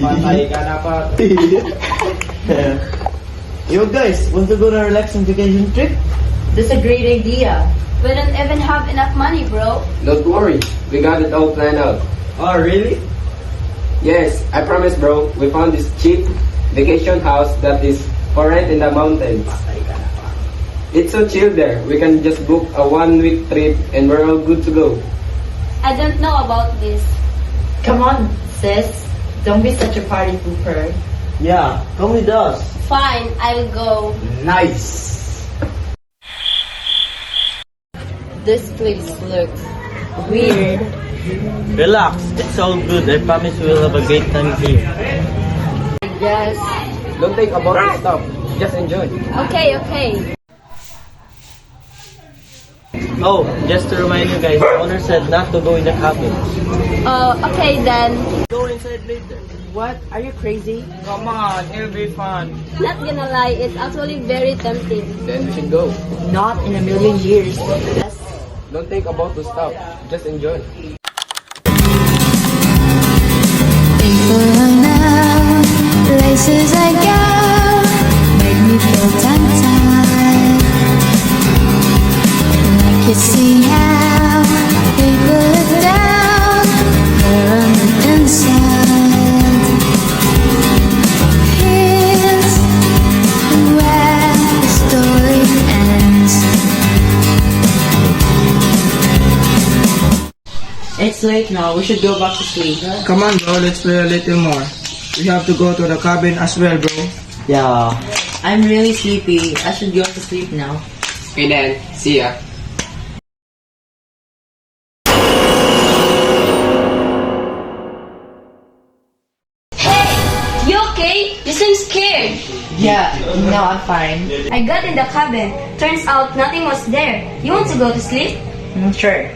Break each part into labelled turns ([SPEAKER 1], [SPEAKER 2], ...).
[SPEAKER 1] Patay ka na pa.
[SPEAKER 2] Yo guys, want to go on a relaxing vacation trip?
[SPEAKER 3] That's a great idea. We don't even have enough money, bro.
[SPEAKER 4] Don't worry, we got it all planned out.
[SPEAKER 2] Oh really?
[SPEAKER 4] Yes, I promise bro, we found this cheap vacation house that is for rent in the mountains. It's so chill there, we can just book a 1-week trip and we're all good to go.
[SPEAKER 3] I don't know about this.
[SPEAKER 5] Come on, sis. Don't be such a party pooper.
[SPEAKER 2] Yeah, come with us.
[SPEAKER 3] Fine, I'll go.
[SPEAKER 1] Nice.
[SPEAKER 5] This place looks weird.
[SPEAKER 2] Relax, it's all good. I promise we'll have a great time here.
[SPEAKER 5] I guess.
[SPEAKER 4] Don't think about this stuff, just enjoy.
[SPEAKER 3] Okay.
[SPEAKER 2] Oh, just to remind you guys, the owner said not to go in the cabin.
[SPEAKER 3] Okay then.
[SPEAKER 2] Go inside later.
[SPEAKER 5] What? Are you crazy?
[SPEAKER 1] Come on, it'll be fun.
[SPEAKER 3] Not gonna lie, it's actually very tempting.
[SPEAKER 4] Then we should go.
[SPEAKER 5] Not in a million years. Yes.
[SPEAKER 4] Don't think about the stuff, just enjoy.
[SPEAKER 6] People I know, places I go, make me feel tongue-tied. Like you see how people look down, they're on the inside. Here's where the story ends.
[SPEAKER 5] It's late now. We should go back to sleep.
[SPEAKER 1] Come on, bro. Let's play a little more. We have to go to the cabin as well, bro.
[SPEAKER 2] Yeah.
[SPEAKER 5] I'm really sleepy. I should go to sleep now.
[SPEAKER 4] Okay then, see ya.
[SPEAKER 3] You okay? You seem scared.
[SPEAKER 5] Yeah, no, I'm fine.
[SPEAKER 3] I got in the cabin. Turns out nothing was there. You want to go to sleep?
[SPEAKER 5] Sure.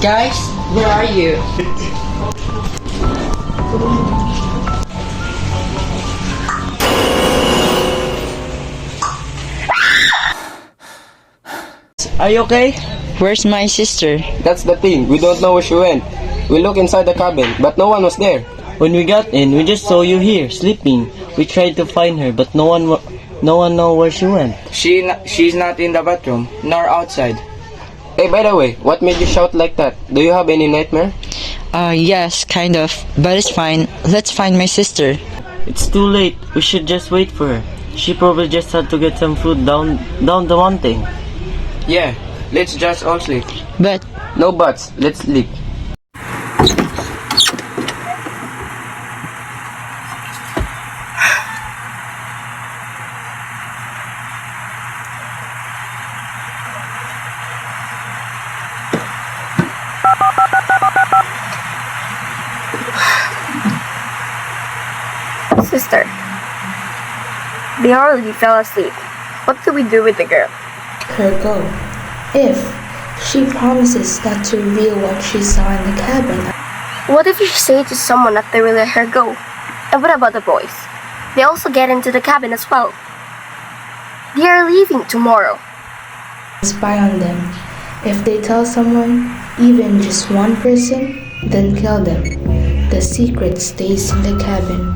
[SPEAKER 5] Guys, where are you?
[SPEAKER 2] Are you okay?
[SPEAKER 5] Where's my sister?
[SPEAKER 4] That's the thing, we don't know where she went. We looked inside the cabin, but no one was there.
[SPEAKER 2] When we got in, we just saw you here, sleeping. We tried to find her, but no one know where she went.
[SPEAKER 1] She's not in the bathroom, nor outside.
[SPEAKER 4] Hey, by the way, what made you shout like that? Do you have any nightmare?
[SPEAKER 5] Yes, kind of. But it's fine. Let's find my sister.
[SPEAKER 2] It's too late. We should just wait for her. She probably just had to get some food down the mountain.
[SPEAKER 1] Yeah, let's just all sleep.
[SPEAKER 5] But
[SPEAKER 4] No buts, let's sleep.
[SPEAKER 7] Sister, they already fell asleep. What do we do with the girl?
[SPEAKER 6] Her go. If she promises not to reveal what she saw in the cabin.
[SPEAKER 7] What if you say to someone that they will let her go? And what about the boys? They also get into the cabin as well. They are leaving tomorrow.
[SPEAKER 6] Spy on them. If they tell someone, even just one person, then kill them. The secret stays in the cabin.